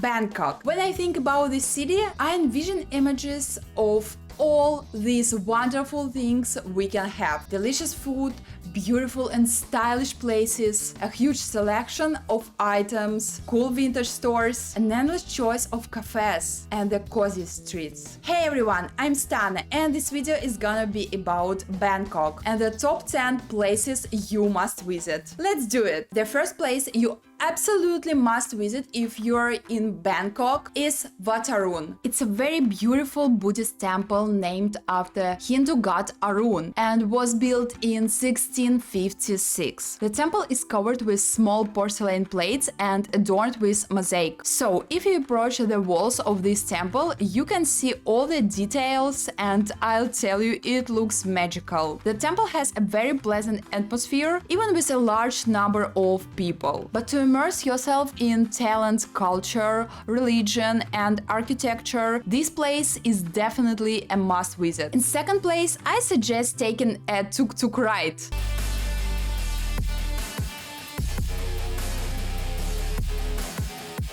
Bangkok. When I think about this city, I envision images of all these wonderful things we can have. Delicious food, beautiful and stylish places, a huge selection of items, cool vintage stores, an endless choice of cafes, and the cozy streets. Hey everyone, I'm Stana, and this video is gonna be about Bangkok and the top 10 places you must visit. Let's do it! The first place you absolutely must visit if you're in Bangkok is Vat Arun. It's a very beautiful Buddhist temple named after Hindu god Arun and was built in 1656. The temple is covered with small porcelain plates and adorned with mosaic. So if you approach the walls of this temple, you can see all the details, and I'll tell you, it looks magical. The temple has a very pleasant atmosphere, even with a large number of people. But to immerse yourself in Thailand's culture, religion, and architecture, this place is definitely a must visit. In second place, I suggest taking a tuk-tuk ride.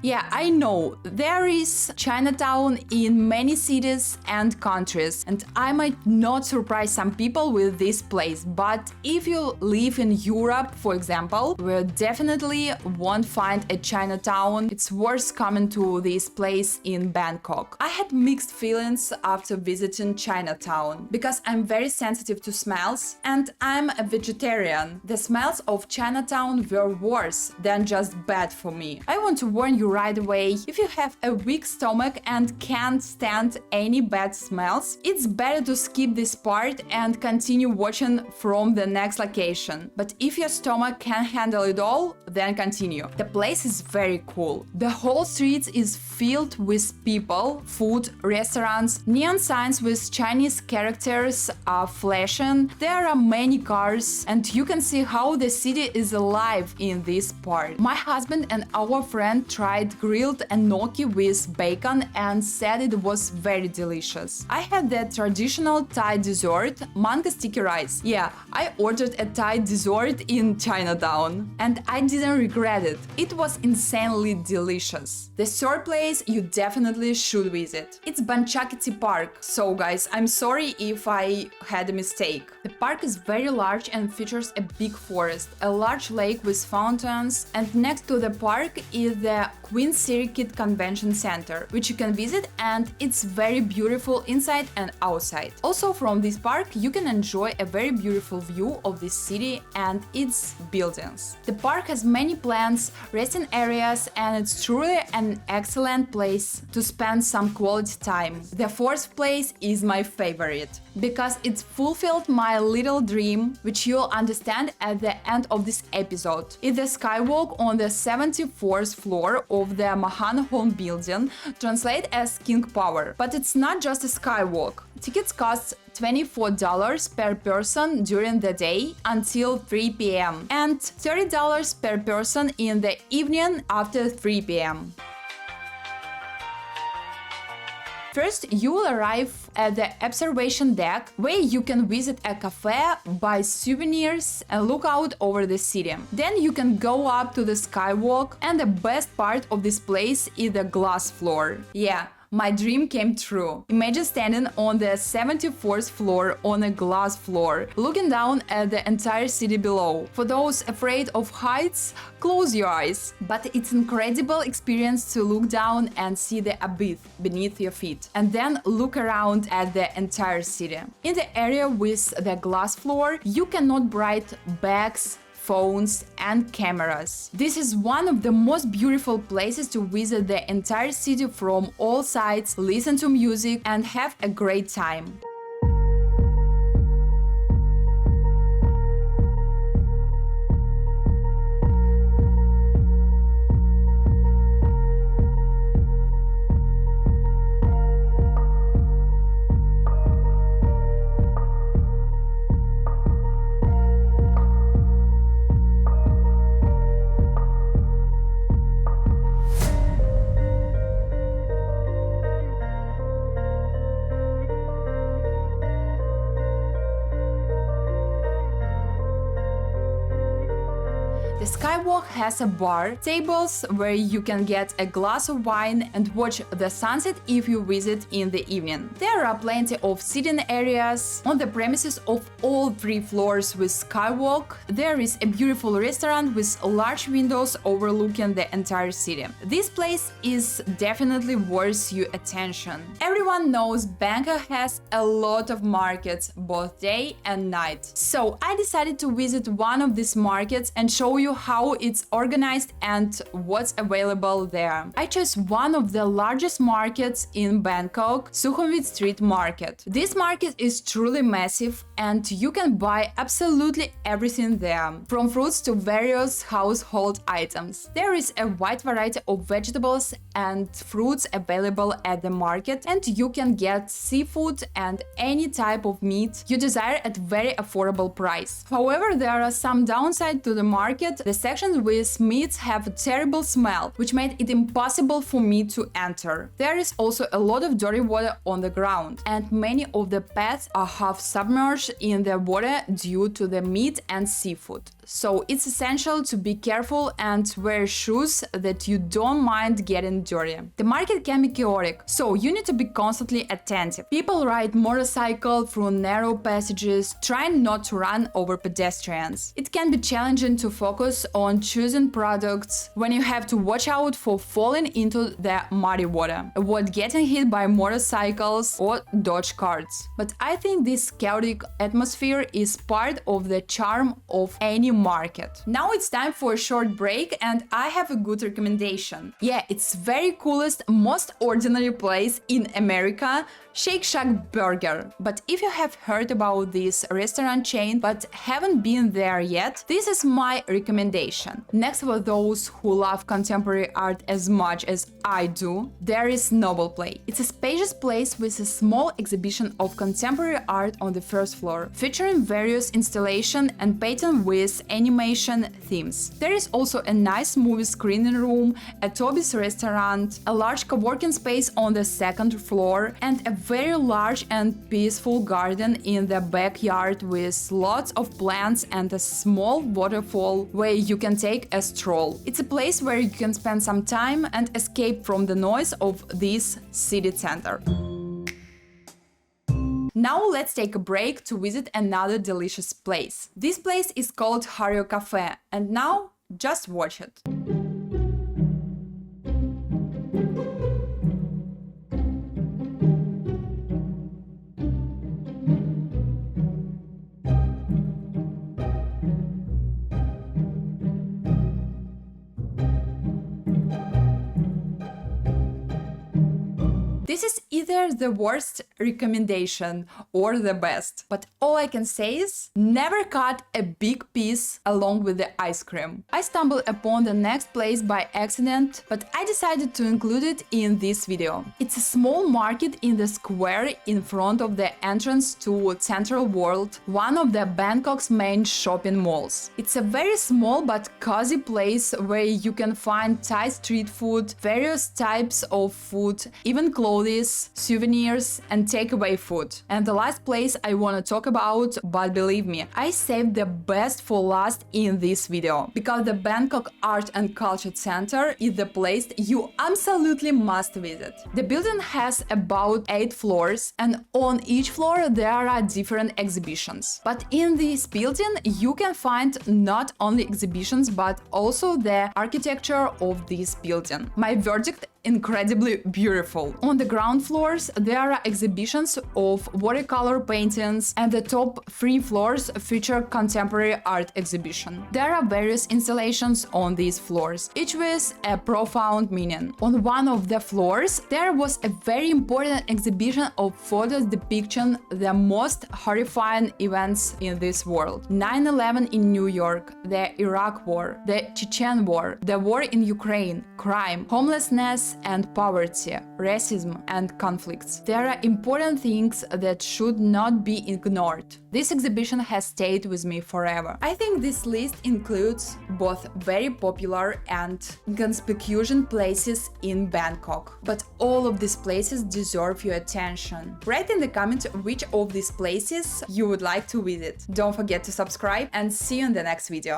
Yeah, I know, there is Chinatown in many cities and countries, and I might not surprise some people with this place, but if you live in Europe, for example, where definitely won't find a Chinatown, it's worth coming to this place in Bangkok. I had mixed feelings after visiting Chinatown, because I'm very sensitive to smells, and I'm a vegetarian. The smells of Chinatown were worse than just bad for me. I want to warn you right away, if you have a weak stomach and can't stand any bad smells, it's better to skip this part and continue watching from the next location. But if your stomach can handle it all, then continue. The place is very cool. The whole street is filled with people, food, restaurants, neon signs with Chinese characters are flashing, there are many cars, and you can see how the city is alive in this part. My husband and our friend tried grilled gnocchi with bacon and said it was very delicious. I had the traditional Thai dessert, mango sticky rice. Yeah, I ordered a Thai dessert in Chinatown, and I didn't regret it. It was insanely delicious. The third place you definitely should visit. It's Benchakitti Park. So guys, I'm sorry if I had a mistake. The park is very large and features a big forest, a large lake with fountains, and next to the park is the Queen Circuit Convention Center, which you can visit, and it's very beautiful inside and outside. Also from this park you can enjoy a very beautiful view of this city and its buildings. The park has many plants, resting areas, and it's truly an excellent place to spend some quality time. The fourth place is my favorite, because it fulfilled my little dream, which you'll understand at the end of this episode. It's the skywalk on the 74th floor of the Mahan Home building, translate as King Power. But it's not just a skywalk. Tickets cost $24 per person during the day until 3 p.m. and $30 per person in the evening after 3 p.m. First, you will arrive at the observation deck, where you can visit a cafe, buy souvenirs, and look out over the city. Then you can go up to the skywalk, and the best part of this place is the glass floor. Yeah, my dream came true. Imagine standing on the 74th floor on a glass floor, looking down at the entire city below. For those afraid of heights, close your eyes. But it's an incredible experience to look down and see the abyss beneath your feet, and then look around at the entire city. In the area with the glass floor, you cannot bring bags, phones, and cameras. This is one of the most beautiful places to visit the entire city from all sides, listen to music, and have a great time. Skywalk has a bar, tables where you can get a glass of wine and watch the sunset if you visit in the evening. There are plenty of sitting areas on the premises of all 3 floors with Skywalk. There is a beautiful restaurant with large windows overlooking the entire city. This place is definitely worth your attention. Everyone knows Bangkok has a lot of markets, both day and night. So I decided to visit one of these markets and show you how it's organized and what's available there. I chose one of the largest markets in Bangkok, Sukhumvit Street Market. This market is truly massive and you can buy absolutely everything there, from fruits to various household items. There is a wide variety of vegetables and fruits available at the market, and you can get seafood and any type of meat you desire at very affordable price. However, there are some downsides to the market. The sections with meats have a terrible smell, which made it impossible for me to enter. There is also a lot of dirty water on the ground, and many of the paths are half submerged in the water due to the meat and seafood. So it's essential to be careful and wear shoes that you don't mind getting dirty. The market can be chaotic, so you need to be constantly attentive. People ride motorcycles through narrow passages, trying not to run over pedestrians. It can be challenging to focus on choosing products when you have to watch out for falling into the muddy water, avoid getting hit by motorcycles or dodge carts. But I think this chaotic atmosphere is part of the charm of any market. Now it's time for a short break and I have a good recommendation. Yeah, it's very coolest, most ordinary place in America, Shake Shack Burger. But if you have heard about this restaurant chain but haven't been there yet, this is my recommendation. Next, for those who love contemporary art as much as I do, there is Noble Play. It's a spacious place with a small exhibition of contemporary art on the first floor, featuring various installations and paintings with animation themes. There is also a nice movie screening room, a Toby's restaurant, a large co-working space on the second floor, and a very large and peaceful garden in the backyard with lots of plants and a small waterfall where you can take a stroll. It's a place where you can spend some time and escape from the noise of this city center. Now let's take a break to visit another delicious place. This place is called Hario Cafe, and now just watch it. This is either the worst recommendation or the best, but all I can say is never cut a big piece along with the ice cream. I stumbled upon the next place by accident, but I decided to include it in this video. It's a small market in the square in front of the entrance to Central World, one of the Bangkok's main shopping malls. It's a very small but cozy place where you can find Thai street food, various types of food, even clothes, souvenirs and takeaway food. And the last place I want to talk about, but believe me, I saved the best for last in this video, because the Bangkok Art and Culture Center is the place you absolutely must visit. The building has about 8 floors, and on each floor there are different exhibitions. But in this building you can find not only exhibitions but also the architecture of this building. My verdict: incredibly beautiful. On the ground floors there are exhibitions of watercolor paintings, and the top 3 floors feature contemporary art exhibition. There are various installations on these floors, each with a profound meaning. On one of the floors there was a very important exhibition of photos depicting the most horrifying events in this world: 9/11 in New York, the Iraq War, the Chechen War, the war in Ukraine, crime, homelessness and poverty, racism and conflicts. There are important things that should not be ignored. This exhibition has stayed with me forever. I think this list includes both very popular and inconspicuous places in Bangkok, but all of these places deserve your attention. Write in the comments which of these places you would like to visit. Don't forget to subscribe and see you in the next video.